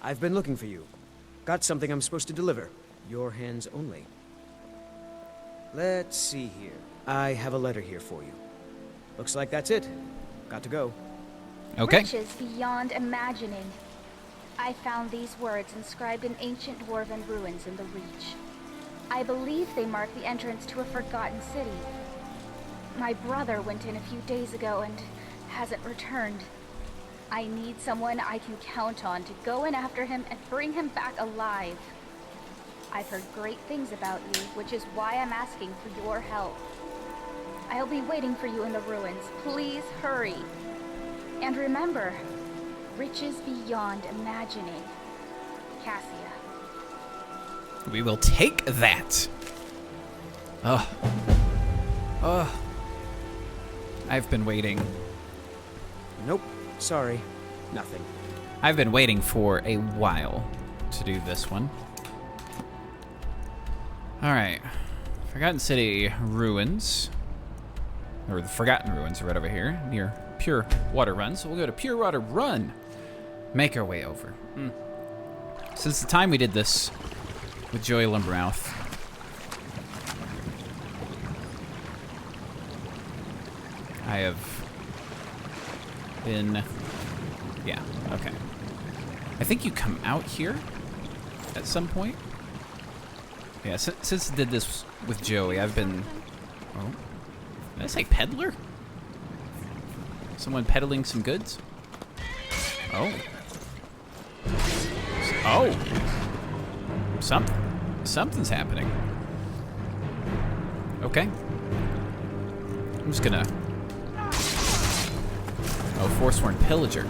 I've been looking for you. Got something I'm supposed to deliver. Your hands only. Let's see here. I have a letter here for you. Looks like that's it. Got to go. Okay. Riches beyond imagining. I found these words inscribed in ancient dwarven ruins in the Reach. I believe they mark the entrance to a forgotten city. My brother went in a few days ago and hasn't returned. I need someone I can count on to go in after him and bring him back alive. I've heard great things about you, which is why I'm asking for your help. I'll be waiting for you in the ruins. Please hurry. And remember, riches beyond imagining. Cassia. We will take that. Oh. Oh. I've been waiting. Nope. Sorry. Nothing. I've been waiting for a while to do this one. Alright. Forgotten City Ruins. Or the Forgotten Ruins are right over here, near Pure Water Run. So we'll go to Pure Water Run. Make our way over. Since the time we did this with Joey Lumbermouth, I have been... Yeah, okay. I think you come out here at some point. Yeah, since I did this with Joey, I've been... Oh. Did I say peddler? Someone peddling some goods? Oh. Oh. Something's happening. Okay. I'm just gonna... Oh, Forsworn Pillager.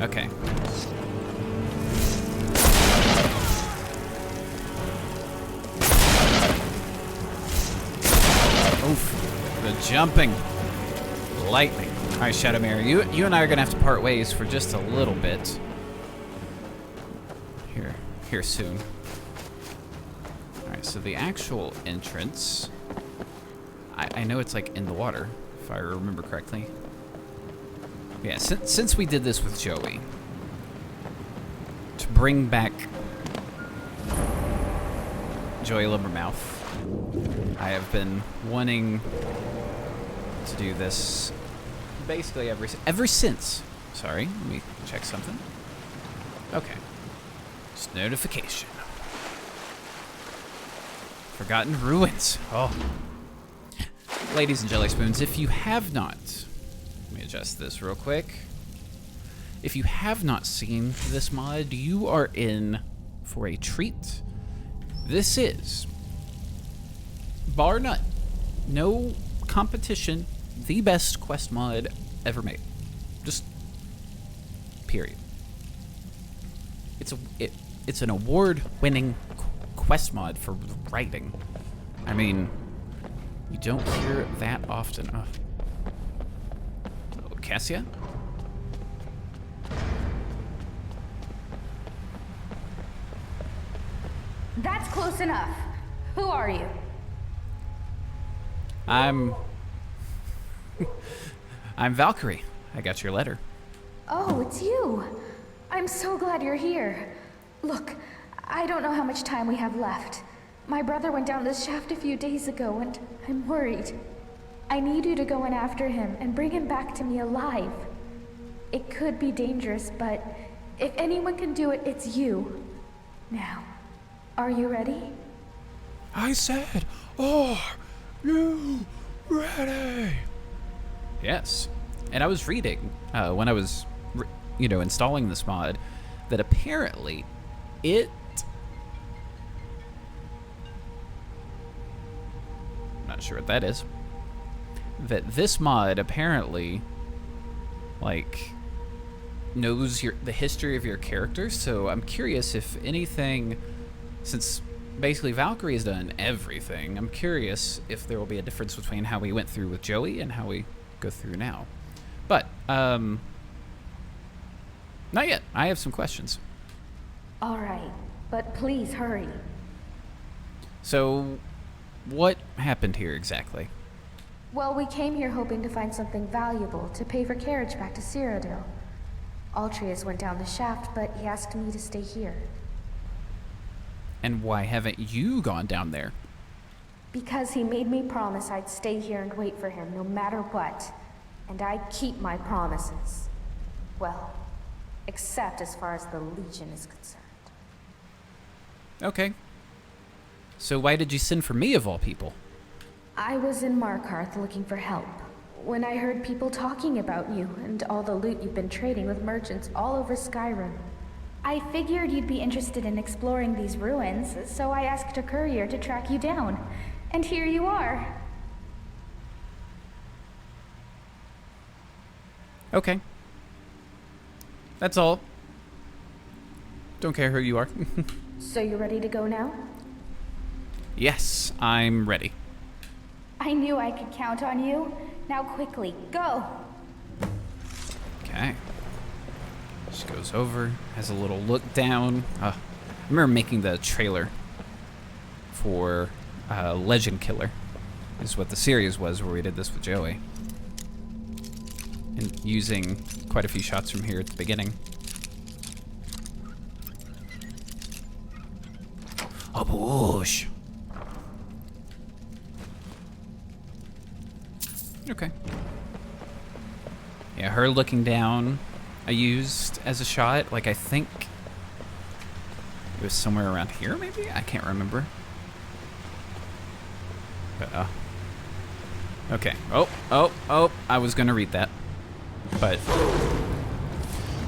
Okay. Oof. The jumping. Lightning. All right, Shadowmere, you and I are gonna have to part ways for just a little bit. Here soon. All right, so the actual entrance, I know it's like in the water, if I remember correctly. Yeah, since we did this with Joey, to bring back Joey Lumbermouth, I have been wanting to do this basically ever since. Sorry, let me check something. Okay, just notification. Forgotten Ruins. Oh, ladies and jelly spoons, if you have not. Let me adjust this real quick. If you have not seen this mod, you are in for a treat. This is, bar none, no competition, the best quest mod ever made. Just, period. It's an award-winning quest mod for writing. I mean, you don't hear it that often. Oh. Cassia? That's close enough. Who are you? I'm Valkyrie. I got your letter. Oh, it's you. I'm so glad you're here. Look, I don't know how much time we have left. My brother went down this shaft a few days ago, and I'm worried. I need you to go in after him and bring him back to me alive. It could be dangerous, but if anyone can do it, it's you. Now, are you ready? I said, are you ready? Yes. And I was reading when I was, installing this mod, that apparently not sure what that is. That this mod apparently, knows the history of your character. So I'm curious if anything, since basically Valkyrie has done everything, I'm curious if there will be a difference between how we went through with Joey and how we go through now. But, not yet. I have some questions. All right, but please hurry. So, what happened here exactly? Well, we came here hoping to find something valuable to pay for carriage back to Cyrodiil. Altreus went down the shaft, but he asked me to stay here. And why haven't you gone down there? Because he made me promise I'd stay here and wait for him no matter what. And I keep my promises. Well, except as far as the Legion is concerned. Okay. So why did you send for me of all people? I was in Markarth looking for help when I heard people talking about you and all the loot you've been trading with merchants all over Skyrim. I figured you'd be interested in exploring these ruins, so I asked a courier to track you down. And here you are. Okay. That's all. Don't care who you are. So you ready to go now? Yes, I'm ready. I knew I could count on you. Now quickly, go! Okay. She goes over, has a little look down. I remember making the trailer for Legend Killer, is what the series was, where we did this with Joey. And using quite a few shots from here at the beginning. A bush. Okay. Yeah, her looking down, I used as a shot. Like, I think it was somewhere around here, maybe? I can't remember. But, okay. Oh, I was gonna read that. But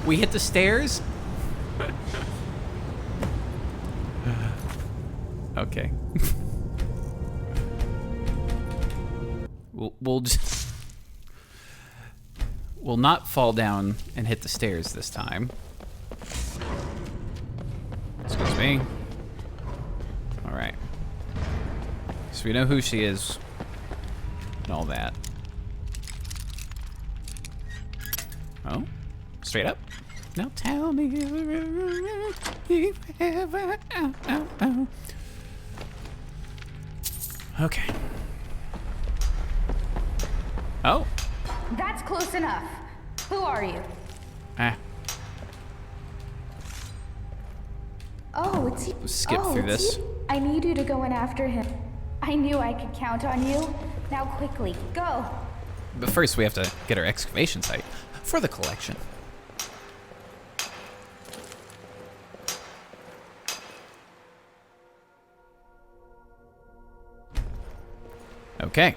we hit the stairs. Okay. We'll not fall down and hit the stairs this time. Excuse me. All right. So we know who she is and all that. Oh, straight up. Now tell me if ever. Okay. Oh. That's close enough. Who are you? Oh, it's you. Skip through this. You? I need you to go in after him. I knew I could count on you. Now quickly, go! But first we have to get our excavation site for the collection. Okay.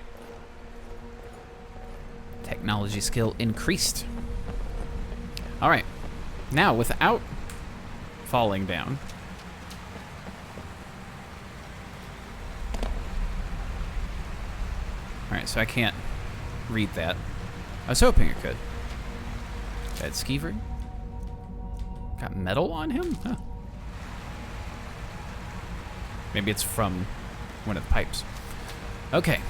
Technology skill increased. All right. Now, without falling down. All right, so I can't read that. I was hoping it could. That skeever. Got metal on him? Huh. Maybe it's from one of the pipes. Okay.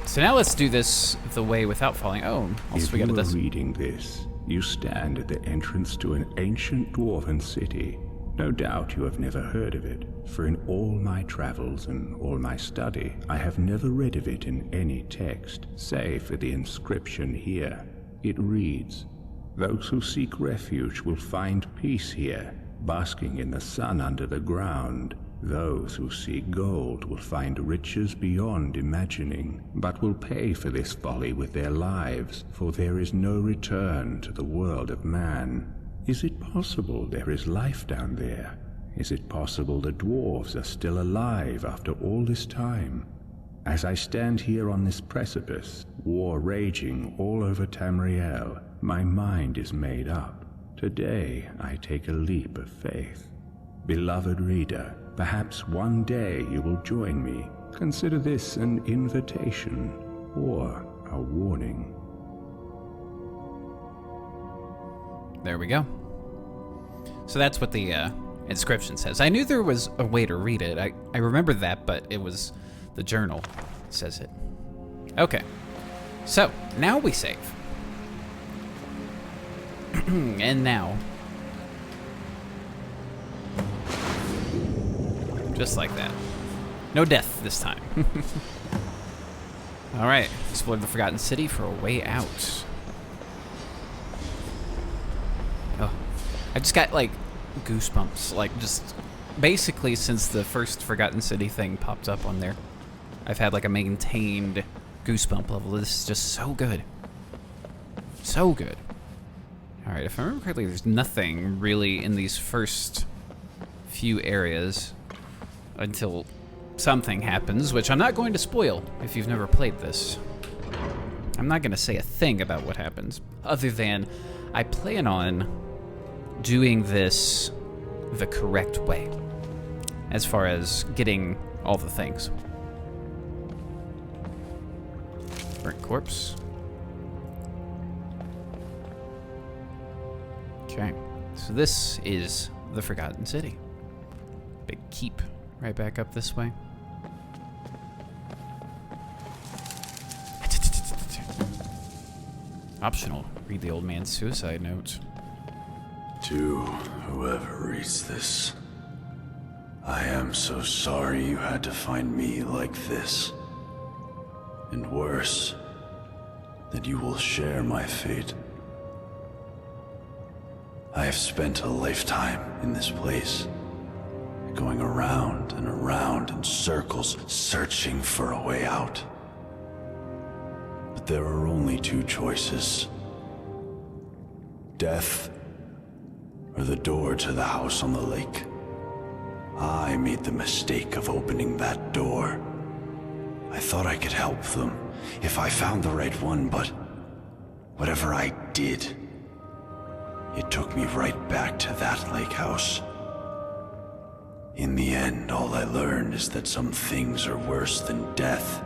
So now let's do this the way without falling. Oh, also we got If this. you are reading this, you stand at the entrance to an ancient dwarven city. No doubt you have never heard of it, for in all my travels and all my study, I have never read of it in any text, save for the inscription here. It reads, "Those who seek refuge will find peace here, basking in the sun under the ground. Those who seek gold will find riches beyond imagining, but will pay for this folly with their lives, for there is no return to the world of man." Is it possible there is life down there? Is it possible the dwarves are still alive after all this time? As I stand here on this precipice, war raging all over Tamriel, my mind is made up. Today I take a leap of faith. Beloved reader, perhaps one day you will join me. Consider this an invitation or a warning. There we go. So that's what the inscription says. I knew there was a way to read it. I remember that, but it was the journal says it. Okay. So, now we save. And now. Just like that. No death this time. All right, explore the Forgotten City for a way out. Oh, I just got like goosebumps, like just basically since the first Forgotten City thing popped up on there. I've had like a maintained goosebump level. This is just so good. So good. All right, if I remember correctly, there's nothing really in these first few areas until something happens, which I'm not going to spoil if you've never played this. I'm not going to say a thing about what happens, other than I plan on doing this the correct way, as far as getting all the things. Burnt corpse. Okay, so this is the Forgotten City. Big keep right back up this way. Optional. Read the old man's suicide note. To whoever reads this, I am so sorry you had to find me like this. And worse, that you will share my fate. I have spent a lifetime in this place, going around and around in circles, searching for a way out. But there are only two choices: death, or the door to the house on the lake. I made the mistake of opening that door. I thought I could help them if I found the right one, but whatever I did, it took me right back to that lake house. In the end, all I learned is that some things are worse than death.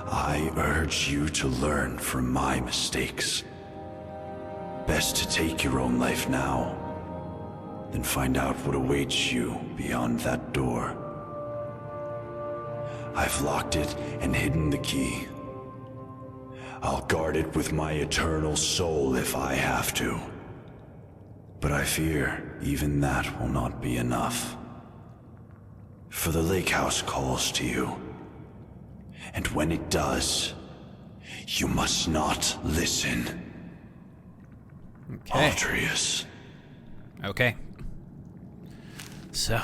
I urge you to learn from my mistakes. Best to take your own life now, than find out what awaits you beyond that door. I've locked it and hidden the key. I'll guard it with my eternal soul if I have to. But I fear even that will not be enough. For the lake house calls to you. And when it does, you must not listen. Okay. Altreus. Okay. So,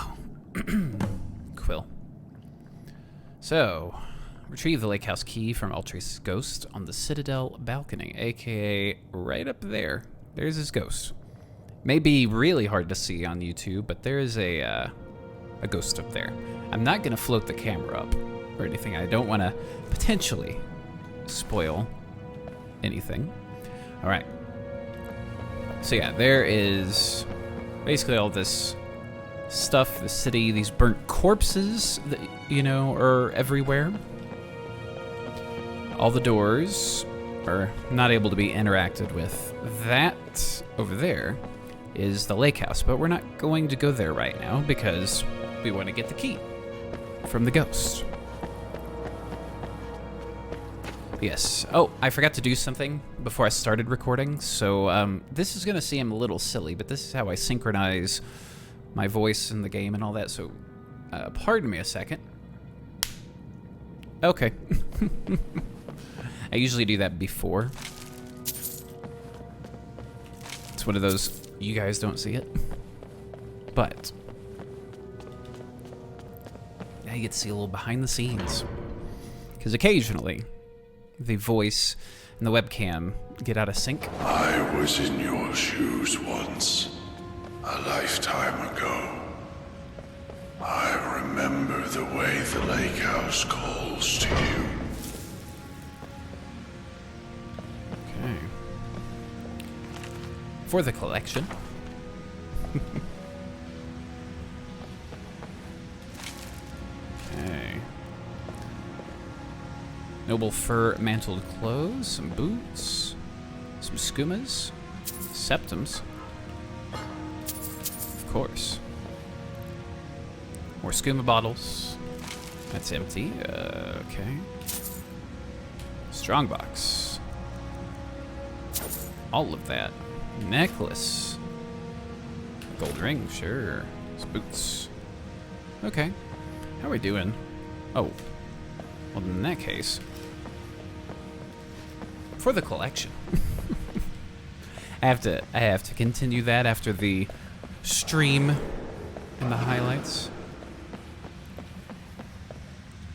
Quill. So, retrieve the lake house key from Altreus' ghost on the Citadel balcony, aka right up there. There's his ghost. May be really hard to see on YouTube, but there is a ghost up there. I'm not gonna float the camera up or anything. I don't want to potentially spoil anything. All right. So yeah, there is basically all this stuff, the city, these burnt corpses that, you know, are everywhere. All the doors are not able to be interacted with. That over there is the lake house, but we're not going to go there right now because we want to get the key from the ghost. Yes. Oh, I forgot to do something before I started recording, so this is going to seem a little silly, but this is how I synchronize my voice in the game and all that, so pardon me a second. Okay. I usually do that before. It's one of those, you guys don't see it. But now you get to see a little behind the scenes. Because occasionally, the voice and the webcam get out of sync. I was in your shoes once, a lifetime ago. I remember the way the lake house calls to you. Okay. For the collection. Okay. Noble fur mantled clothes, some boots, some skumas, septums. Of course. More skooma bottles. That's empty. Okay. Strongbox. All of that. Necklace. Gold ring, sure. Boots. Okay. How are we doing? Oh. Well, in that case, for the collection, I have to continue that after the stream and the highlights.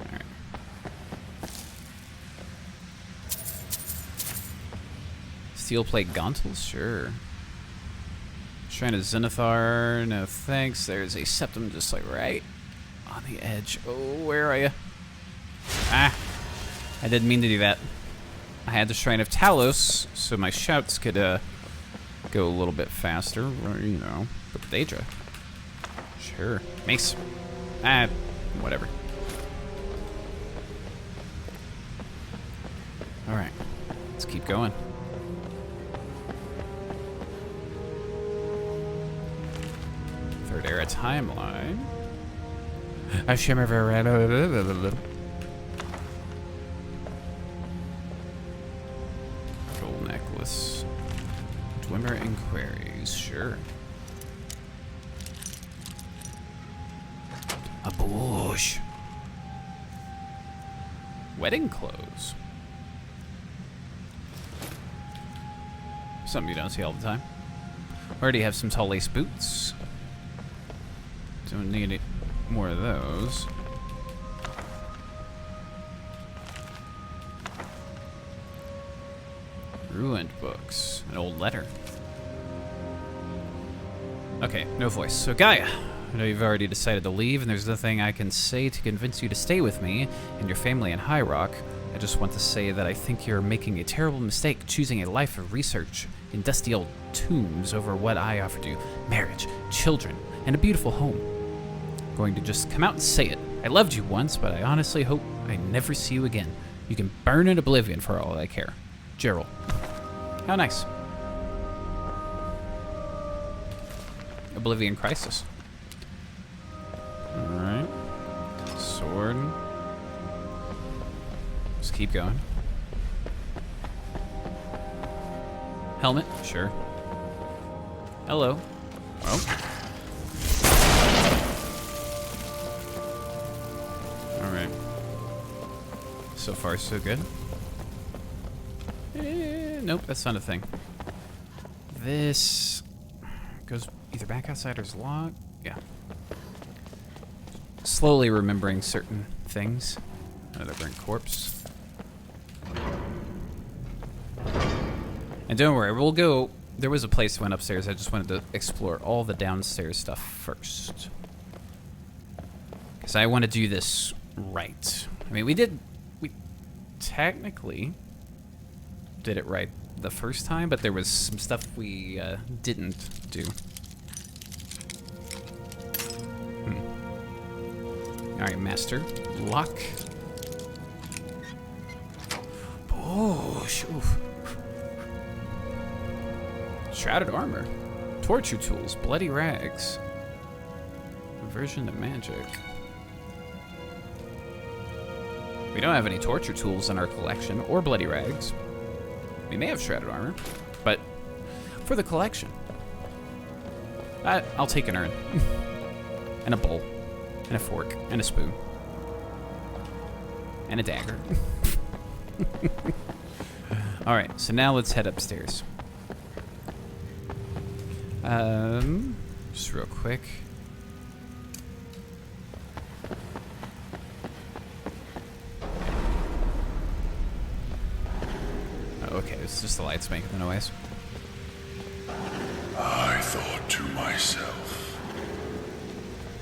All right. Steel plate gauntles, sure. Shrine of Zenithar, no thanks. There's a septum just like right on the edge. Oh, where are you? Ah, I didn't mean to do that. I had the Shrine of Talos so my shouts could go a little bit faster, or, you know. But the Daedra. Sure. Mace. Ah, whatever. Alright. Let's keep going. Third era timeline. I shimmer very gold necklace. Dwimmer inquiries, sure. A bush. Wedding clothes. Something you don't see all the time. Already have some tall lace boots. Don't need any more of those. Ruined books. An old letter. Okay, no voice. So Gaia, I know you've already decided to leave, and there's nothing I can say to convince you to stay with me and your family in High Rock. I just want to say that I think you're making a terrible mistake choosing a life of research in dusty old tombs over what I offered you. Marriage, children, and a beautiful home. I'm going to just come out and say it. I loved you once, but I honestly hope I never see you again. You can burn in oblivion for all I care. Gerald. How nice. Oblivion Crisis. Alright. Sword. Just keep going. Helmet, sure. Hello. Oh. Alright. So far, so good. Nope, that's not a thing. This goes either back outside or is locked. Yeah. Slowly remembering certain things. Another burnt corpse. And don't worry, we'll go. There was a place that went upstairs. I just wanted to explore all the downstairs stuff first. Because I want to do this right. I mean, we technically did it right the first time, but there was some stuff we didn't do. Alright, master. Lock. Push. Oof. Shrouded armor. Torture tools. Bloody rags. Aversion to magic. We don't have any torture tools in our collection, or bloody rags. We may have shrouded armor, but for the collection, I'll take an urn, and a bowl, and a fork, and a spoon, and a dagger. All right, so now let's head upstairs. Just real quick. Okay, it's just the lights making the noise. I thought to myself,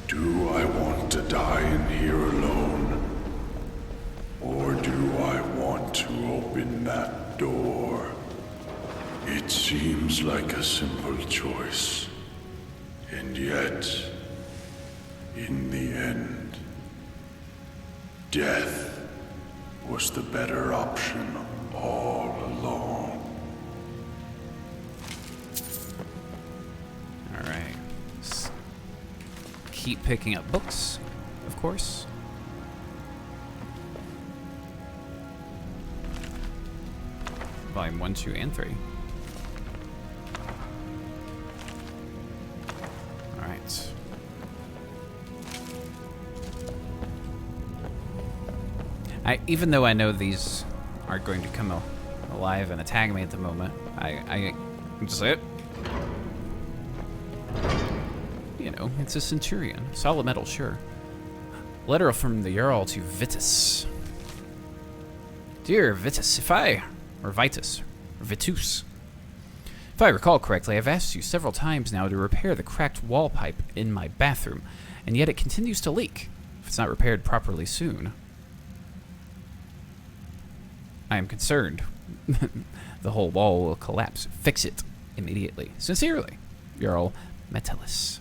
do I want to die in here alone? Or do I want to open that door? It seems like a simple choice. And yet, in the end, death was the better option all along. Alright. Keep picking up books, of course. Volume 1, 2, and 3. Even though I know these are going to come alive and attack me at the moment, I just say it. You know, it's a centurion. Solid metal, sure. Letter from the Jarl to Vitus. Dear Vitus, if I recall correctly, I've asked you several times now to repair the cracked wall pipe in my bathroom, and yet it continues to leak. If it's not repaired properly soon, I am concerned. The whole wall will collapse. Fix it immediately. Sincerely, Jarl Metellus.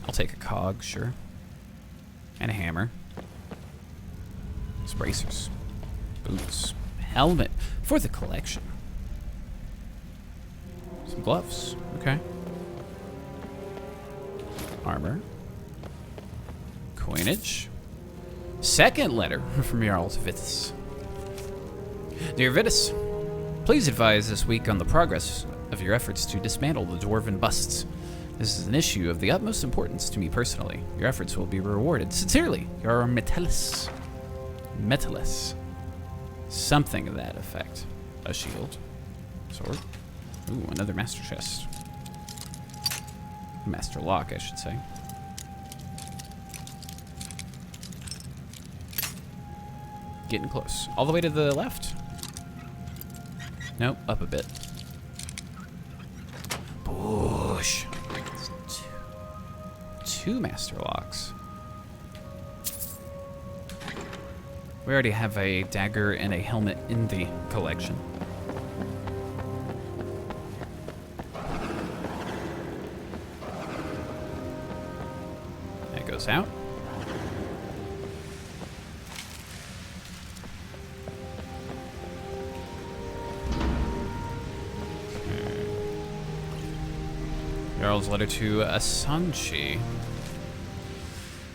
I'll take a cog, sure. And a hammer. Bracers. Boots. Helmet for the collection. Some gloves. Okay. Armor. Coinage. Second letter from Jarl to Vitus. Dear Vitus, please advise this week on the progress of your efforts to dismantle the dwarven busts. This is an issue of the utmost importance to me personally. Your efforts will be rewarded. Sincerely, Jarl Metellus. Something to that effect. A shield. Sword. Ooh, another master chest. Master lock, I should say. Getting close. All the way to the left? Nope, up a bit. Push. Two master locks. We already have a dagger and a helmet in the collection. That goes out. Jarl's letter to Asanchi.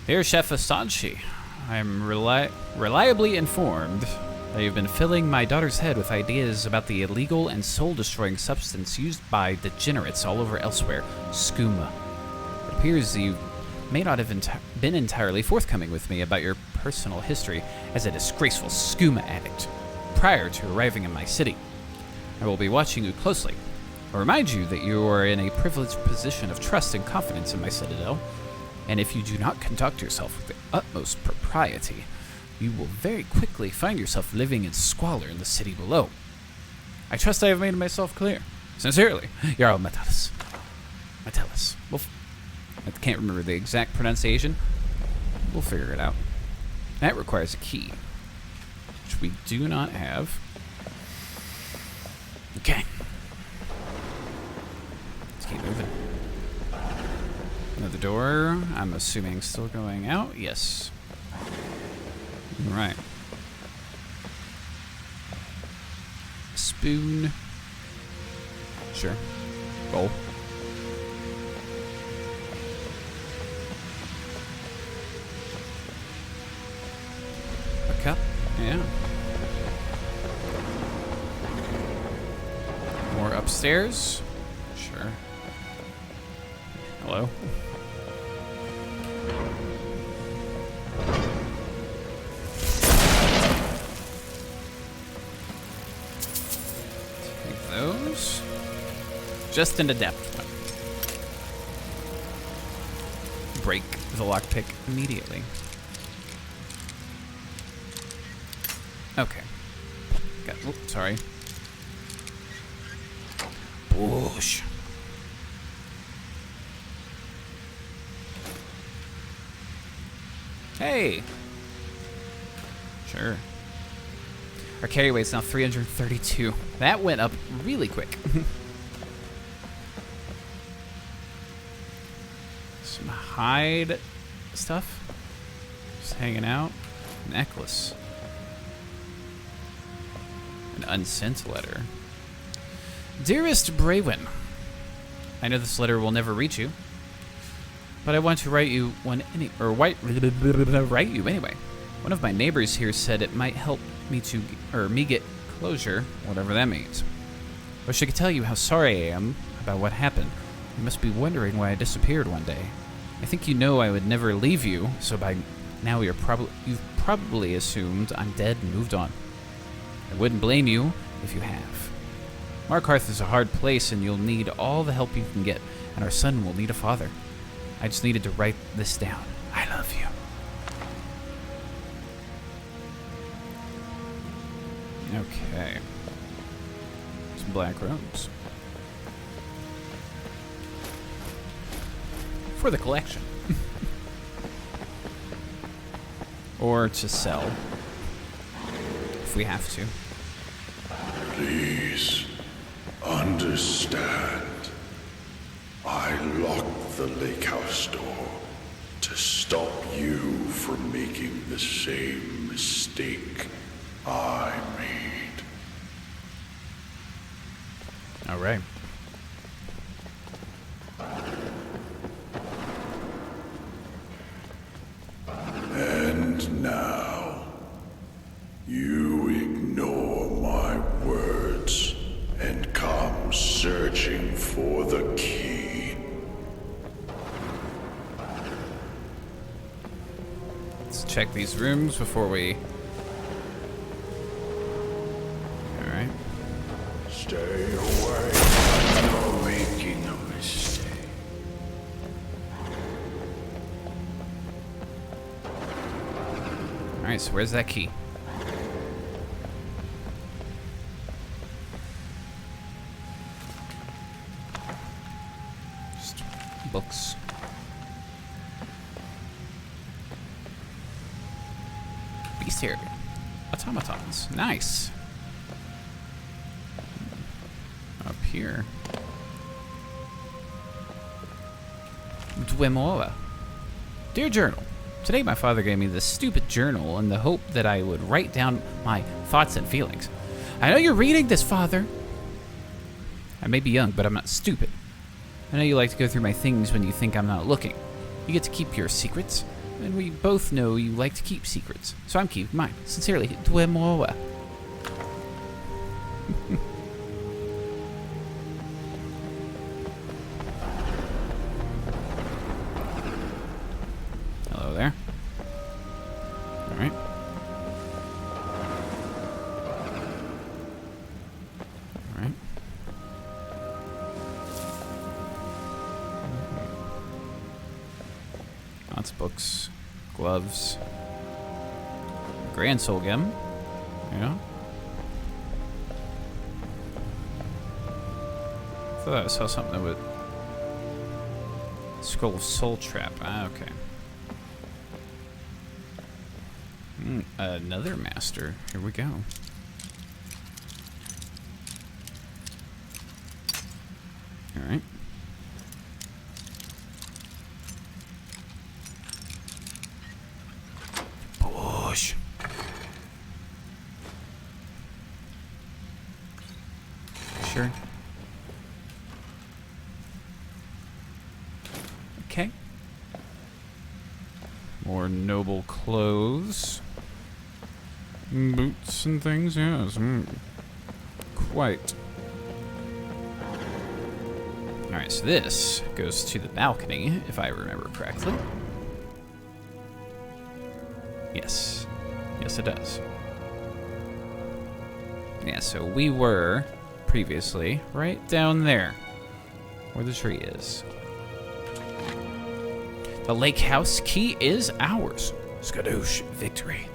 Dear Chef Asanchi, I am reliably informed that you've been filling my daughter's head with ideas about the illegal and soul-destroying substance used by degenerates all over elsewhere, skooma. It appears you may not have been entirely forthcoming with me about your personal history as a disgraceful skooma addict prior to arriving in my city. I will be watching you closely. I remind you that you are in a privileged position of trust and confidence in my citadel, and if you do not conduct yourself with the utmost propriety, you will very quickly find yourself living in squalor in the city below. I trust I have made myself clear. Sincerely, Jarl Metellus. Well, I can't remember the exact pronunciation. We'll figure it out. That requires a key, which we do not have. Okay. Let's keep moving. Another door, I'm assuming still going out. Yes. All right. Spoon. Sure. Bowl. A cup. Yeah. More upstairs. Sure. Hello. Take those. Just an adept one. Break the lockpick immediately. Okay. Sorry. Push. Hey. Sure. Our carry weight's now 332. That went up really quick. Some hide stuff. Just hanging out. Necklace. An unsent letter. Dearest Braywin, I know this letter will never reach you, but I want to write you write you anyway. One of my neighbors here said it might help me get closure, whatever that means. I wish I could tell you how sorry I am about what happened. You must be wondering why I disappeared one day. I think you know I would never leave you, so by now you've probably assumed I'm dead and moved on. I wouldn't blame you if you have. Markarth is a hard place, and you'll need all the help you can get, and our son will need a father. I just needed to write this down. I love you. Okay. Some black robes. For the collection. Or to sell. If we have to. Please, understand. I locked the lake house door to stop you from making the same mistake I made. All right. And now, you ignore my words and come searching for the key. Let's check these rooms before we... Alright. Stay away. You're making a mistake. Alright, so where's that key? Just books. Beast automatons. Nice. Up here. Dwemoa. Dear Journal, today my father gave me this stupid journal in the hope that I would write down my thoughts and feelings. I know you're reading this, Father. I may be young, but I'm not stupid. I know you like to go through my things when you think I'm not looking. You get to keep your secrets, and we both know you like to keep secrets. So I'm keeping mine. Sincerely, Dwemoa. Hello there. All right. All right. Lots of books, gloves, Grand Soul Gem. Yeah. I thought I saw something that would. Scroll of Soul Trap. Ah, okay. Another master. Here we go. All right. Push. Sure. Okay. More noble clothes. Boots and things, yes. Quite. Alright, so this goes to the balcony, if I remember correctly. Yes. Yes, it does. Yeah, so we were previously right down there, where the tree is. The lake house key is ours. Skadoosh, victory.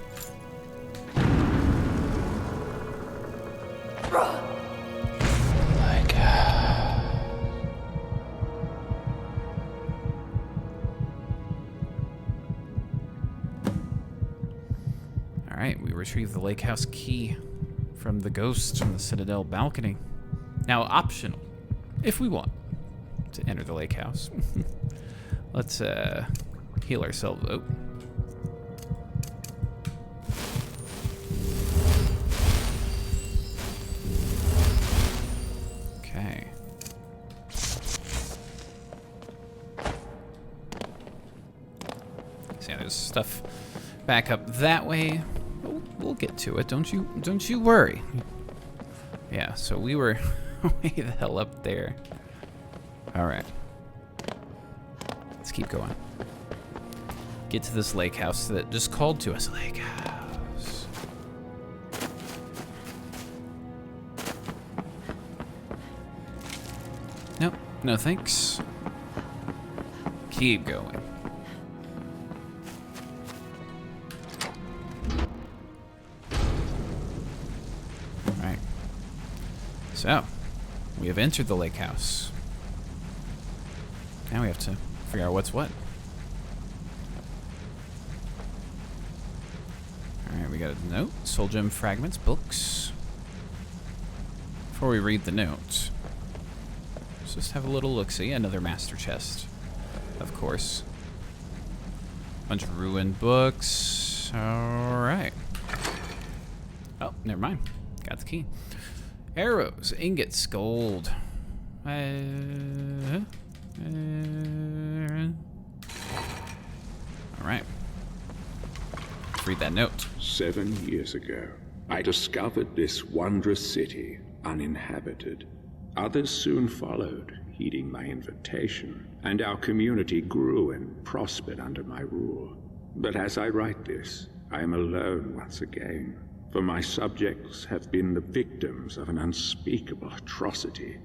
Alright, we retrieved the lake house key from the ghost from the Citadel balcony. Now optional, if we want to enter the lake house. Let's heal ourselves. Oh. Okay. See, there's stuff back up that way. We'll get to it. Don't you worry. Yeah. So we were way the hell up there. All right. Let's keep going. get to this lake house that just called to us. Lake house. Nope, no thanks. Keep going. Alright. So, we have entered the lake house. Now we have to figure out what's what. Alright, we got a note. Soul gem fragments, books. Before we read the note, let's just have a little look-see. Another master chest, of course. Bunch of ruined books. Alright. Oh, never mind. Got the key. Arrows, ingots, gold. Alright. Let's read that note. 7 years ago, I discovered this wondrous city uninhabited. Others soon followed, heeding my invitation, and our community grew and prospered under my rule. But as I write this, I am alone once again, for my subjects have been the victims of an unspeakable atrocity.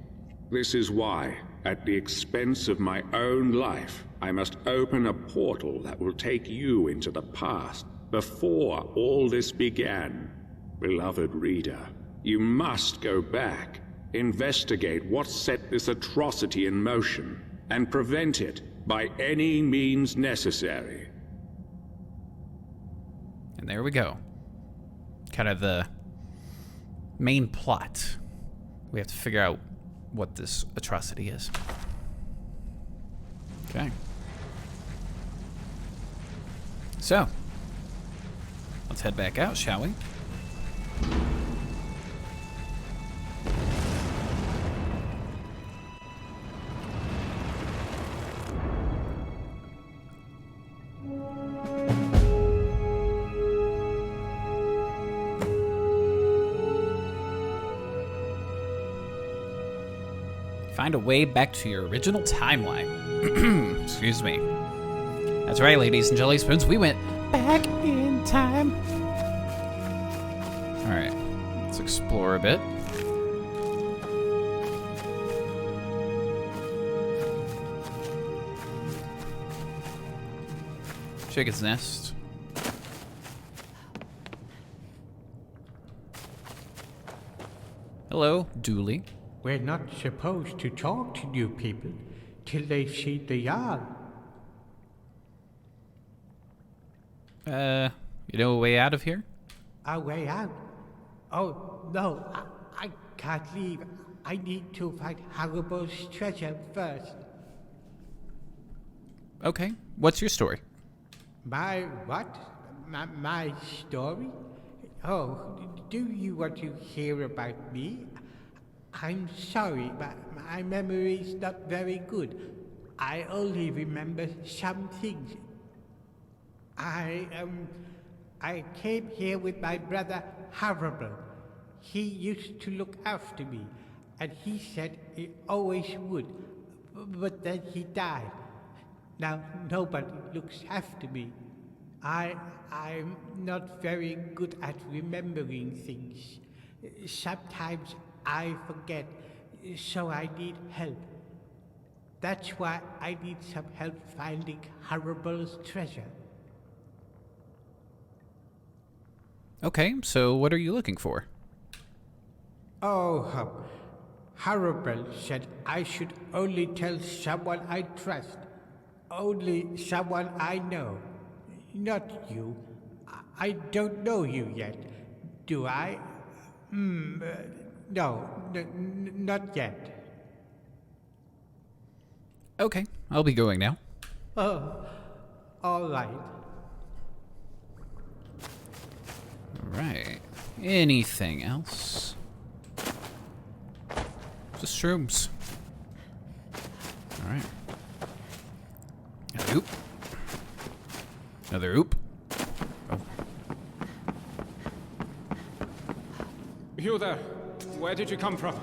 This is why, at the expense of my own life, I must open a portal that will take you into the past, before all this began. Beloved reader, you must go back, investigate what set this atrocity in motion, and prevent it by any means necessary. And there we go. Kind of the main plot. We have to figure out what this atrocity is. Okay. So, let's head back out, shall we? Find a way back to your original timeline. Excuse me. That's right, ladies and jelly spoons. We went back in time. All right, let's explore a bit. Chicken's nest. Hello, Dooley. We're not supposed to talk to new people till they see the Jarl. You know a way out of here? Our way out? Oh, no, I can't leave. I need to find Haribo's treasure first. Okay, what's your story? My what? My story? Oh, do you want to hear about me? I'm sorry, but my memory's not very good. I only remember some things. I came here with my brother Haribo. He used to look after me, and he said he always would, but then he died. Now nobody looks after me. I'm not very good at remembering things. Sometimes I forget, so I need help. That's why I need some help finding Haribo's treasure. Okay, so what are you looking for? Oh, Haribo said I should only tell someone I trust. Only someone I know. Not you. I don't know you yet. Do I? No, not yet. Okay, I'll be going now. Oh, all right. Alright. Anything else? Just shrooms. Alright. Another oop. Another oop. Oh. You there. Where did you come from?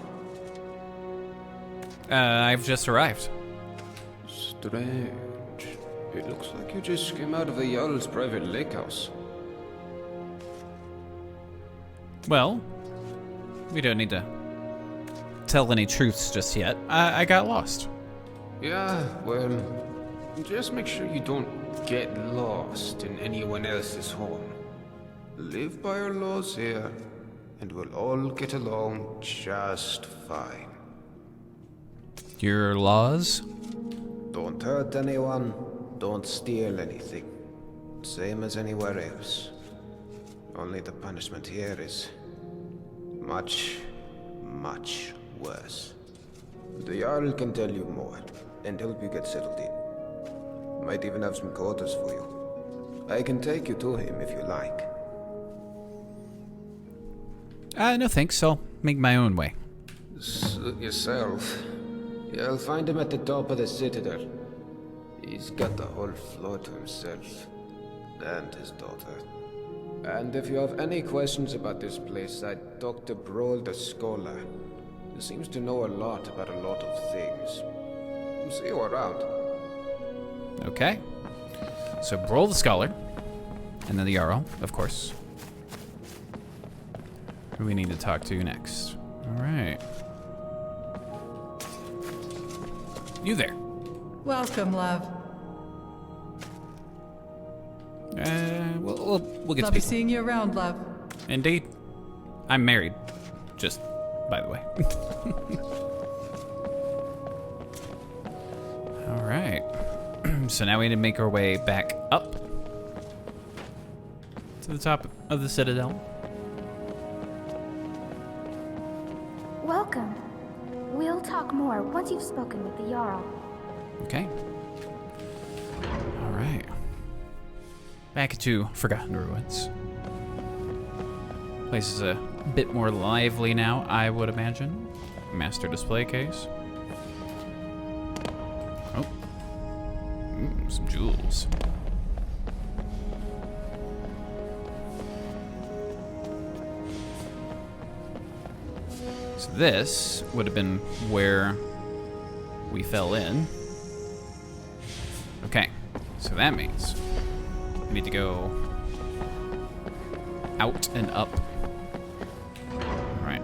I've just arrived. Strange. It looks like you just came out of the Jarl's private lake house. Well, we don't need to tell any truths just yet. I got lost. Yeah, well, just make sure you don't get lost in anyone else's home. Live by our laws here, and we'll all get along just fine. Your laws? Don't hurt anyone, don't steal anything. Same as anywhere else. Only the punishment here is much, much worse. The Jarl can tell you more, and help you get settled in. Might even have some quarters for you. I can take you to him if you like. No thanks, I'll make my own way. Suit yourself. You'll find him at the top of the Citadel. He's got the whole floor to himself. And his daughter. And if you have any questions about this place, I'd talk to Broll the Scholar. He seems to know a lot about a lot of things. See you around. Okay. So Broll the Scholar, and then the Jarl, of course. Who we need to talk to next? All right. You there? Welcome, love. We'll get to Lovely speak. seeing you around, love. Indeed. I'm married. Just, by the way. All right. So now we need to make our way back up to the top of the Citadel. Welcome. We'll talk more once you've spoken with the Jarl. Okay. All right. Back to Forgotten Ruins. Place is a bit more lively now, I would imagine. Master display case. Oh. Some jewels. So this would have been where we fell in. Okay, so that means we need to go out and up. All right.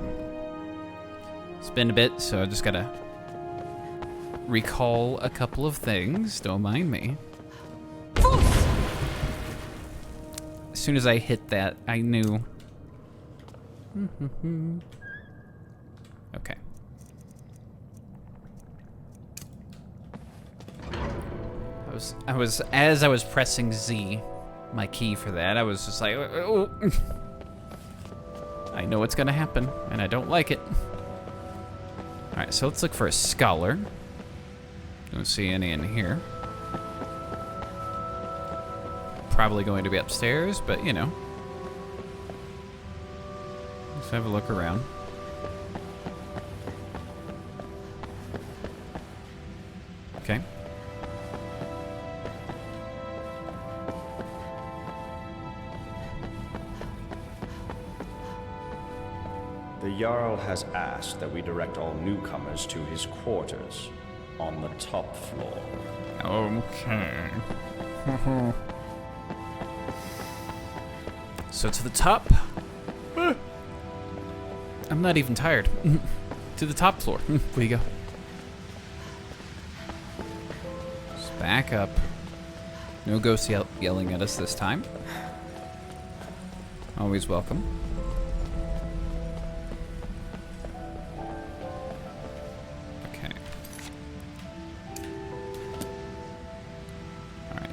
It's been a bit, so I just gotta recall a couple of things. Don't mind me. As soon as I hit that, I knew. Okay. As I was pressing Z, my key for that, I was just like, oh. I know what's gonna happen, and I don't like it. All right, so let's look for a scholar. Don't see any in here. Probably going to be upstairs, but you know. Let's have a look around. Okay. The Jarl has asked that we direct all newcomers to his quarters on the top floor. Okay. So to the top. I'm not even tired. To the top floor. Where you go? Just back up. No ghosts yelling at us this time. Always welcome.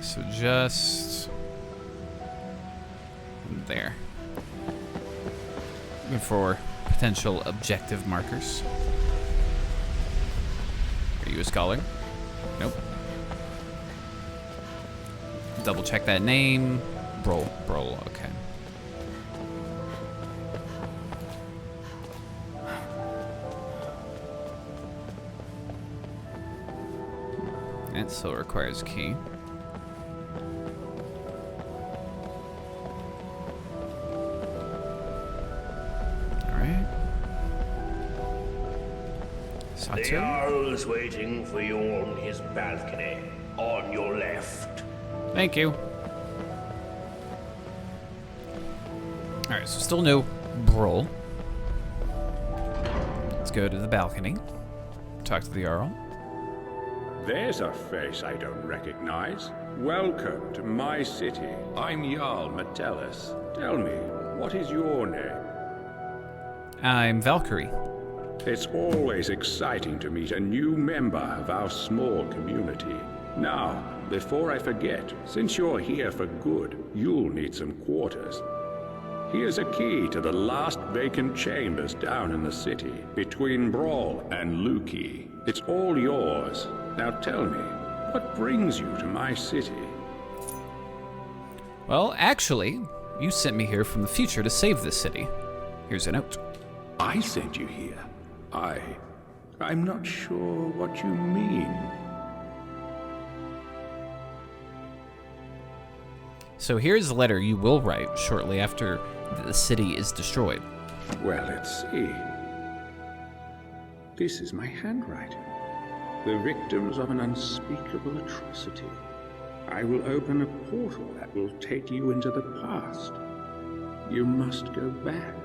So just there. Looking for potential objective markers. Are you a scholar? Nope. Double check that name. Broll, okay. That still requires a key. The Jarl is waiting for you on his balcony, on your left. Thank you. Alright, so still no Broll. Let's go to the balcony. Talk to the Jarl. There's a face I don't recognize. Welcome to my city. I'm Jarl Metallica. Tell me, what is your name? I'm Valkyrie. It's always exciting to meet a new member of our small community. Now, before I forget, since you're here for good, you'll need some quarters. Here's a key to the last vacant chambers down in the city, between Brawl and Lukey. It's all yours. Now tell me, what brings you to my city? Well, actually, you sent me here from the future to save this city. Here's a note. I sent you here. I'm not sure what you mean. So here's a letter you will write shortly after the city is destroyed. Well, let's see. This is my handwriting. The victims of an unspeakable atrocity. I will open a portal that will take you into the past. You must go back.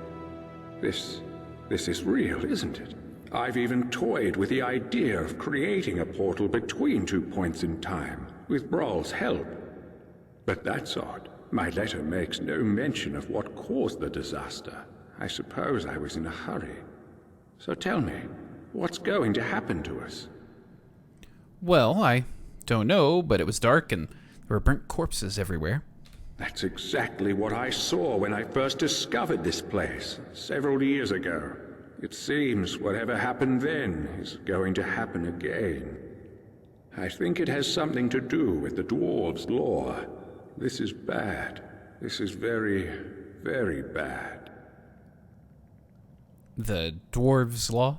This is real, isn't it? I've even toyed with the idea of creating a portal between 2 points in time, with Brawl's help. But that's odd. My letter makes no mention of what caused the disaster. I suppose I was in a hurry. So tell me, what's going to happen to us? Well, I don't know, but it was dark and there were burnt corpses everywhere. That's exactly what I saw when I first discovered this place, several years ago. It seems whatever happened then is going to happen again. I think it has something to do with the dwarves' law. This is bad. This is very, very bad. The dwarves' law?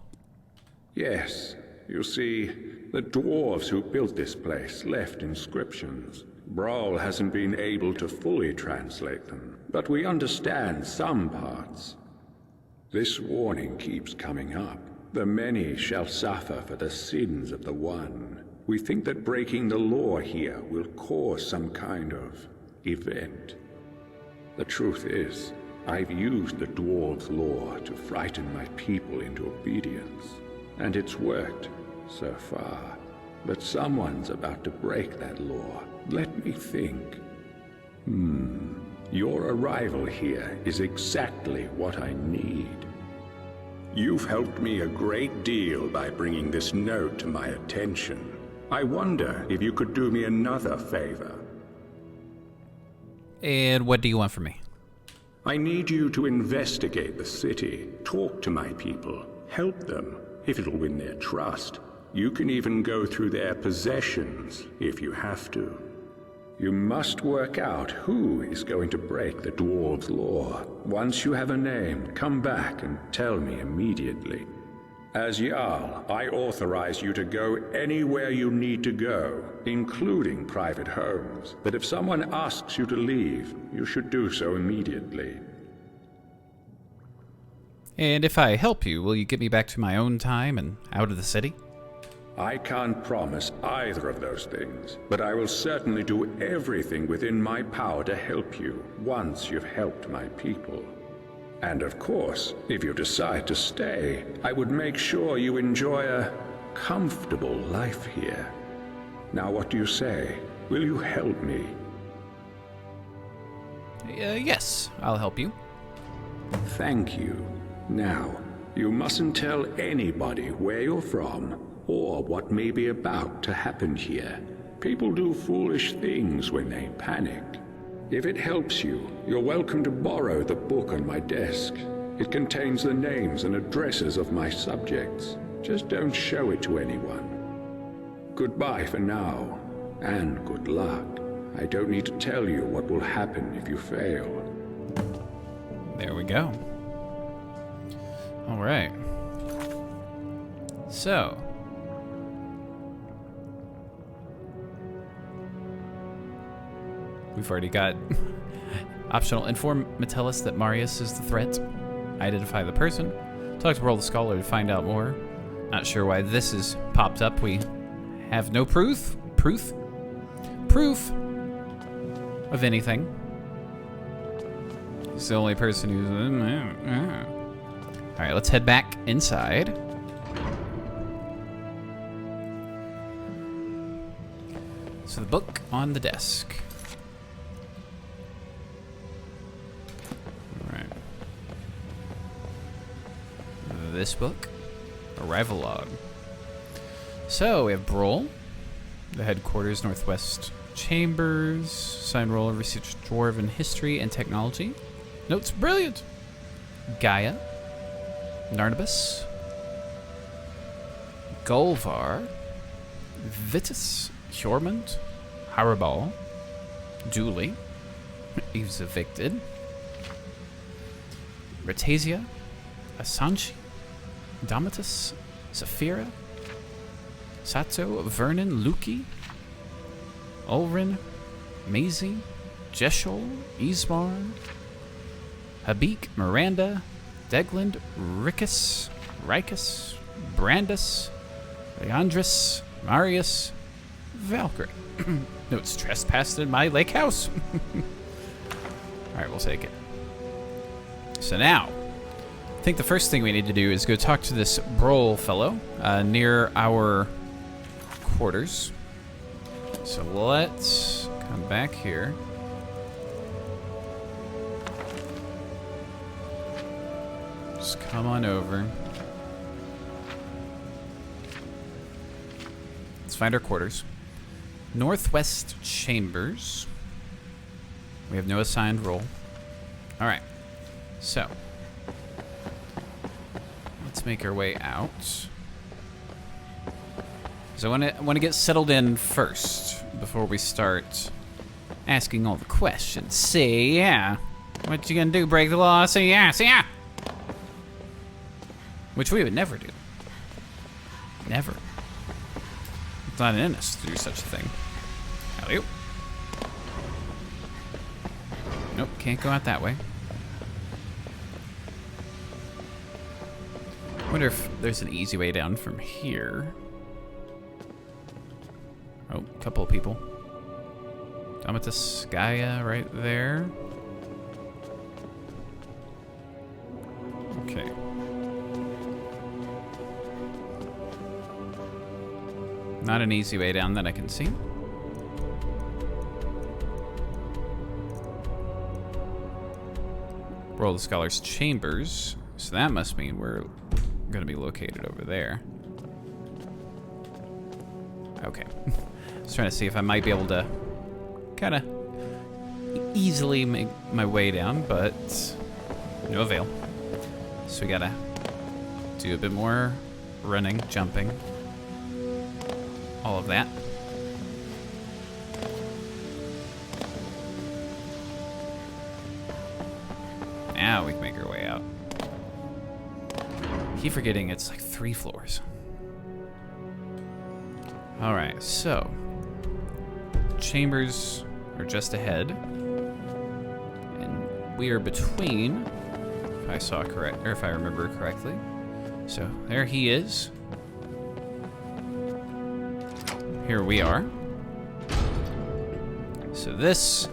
Yes. You see, the dwarves who built this place left inscriptions. Brawl hasn't been able to fully translate them, but we understand some parts. This warning keeps coming up. The many shall suffer for the sins of the one. We think that breaking the law here will cause some kind of event. The truth is, I've used the dwarves' law to frighten my people into obedience, and it's worked so far. But someone's about to break that law. Let me think. Your arrival here is exactly what I need. You've helped me a great deal by bringing this note to my attention. I wonder if you could do me another favor. And what do you want from me? I need you to investigate the city, talk to my people, help them, if it'll win their trust. You can even go through their possessions, if you have to. You must work out who is going to break the dwarves' law. Once you have a name, come back and tell me immediately. As Jarl, I authorize you to go anywhere you need to go, including private homes. But if someone asks you to leave, you should do so immediately. And if I help you, will you get me back to my own time and out of the city? I can't promise either of those things, but I will certainly do everything within my power to help you once you've helped my people. And of course, if you decide to stay, I would make sure you enjoy a comfortable life here. Now, what do you say? Will you help me? Yes, I'll help you. Thank you. Now, you mustn't tell anybody where you're from or what may be about to happen here. People do foolish things when they panic. If it helps you, you're welcome to borrow the book on my desk. It contains the names and addresses of my subjects. Just don't show it to anyone. Goodbye for now, and good luck. I don't need to tell you what will happen if you fail. There we go. All right. So. We've already got optional inform Metallica that Marius is the threat. Identify the person. Talk to World Scholar to find out more. Not sure why this has popped up. We have no proof. Proof? of anything. He's the only person who's... Alright, let's head back inside. So the book on the desk. Alright. This book. Arrival log. So we have Broll, the headquarters, Northwest Chambers, sign roll of research dwarven history and technology. Notes brilliant. Gaia, Narnabas, Golvar, Vitus, Hjormund, Harabal, Dooley, Eve's evicted, Ratasia, Asanchi, Domitus, Saphira, Sato, Vernon, Luki, Ulrin, Maisie, Jeshol, Ismar, Habik, Miranda, Degland, Rickus, Brandus, Leandris, Marius, Valkyrie. Notes trespassed in my lake house. Alright, we'll take it. So now, I think the first thing we need to do is go talk to this Broll fellow near our quarters. So let's come back here. Just come on over. Let's find our quarters. Northwest Chambers. We have no assigned role. Alright. So. Let's make our way out. So I want to get settled in first before we start asking all the questions. Say yeah. What you gonna do? Break the law? Say yeah. Say yeah. Which we would never do. Never. It's not in us to do such a thing. Alley-oop. Nope, can't go out that way. I wonder if there's an easy way down from here. Oh, a couple of people. Domitus, Gaia right there. Okay. Not an easy way down that I can see. Roll the Scholar's Chambers. So that must mean we're going to be located over there. Okay. I was trying to see if I might be able to kind of easily make my way down, but no avail. So we got to do a bit more running, jumping. All of that. Now we can make our way out. Keep forgetting it's like 3 floors. Alright, so chambers are just ahead. And we are between, if I saw correct, or if I remember correctly. So there he is. Here we are. So this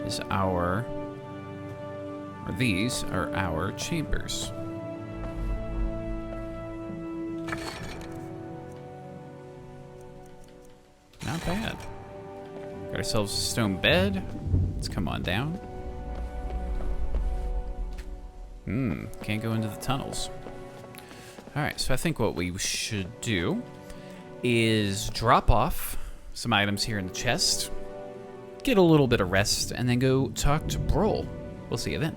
is our, or these are our chambers. Not bad. Got ourselves a stone bed. Let's come on down. Can't go into the tunnels. Alright, so I think what we should do is drop off some items here in the chest, get a little bit of rest, and then go talk to Broll. We'll see you then.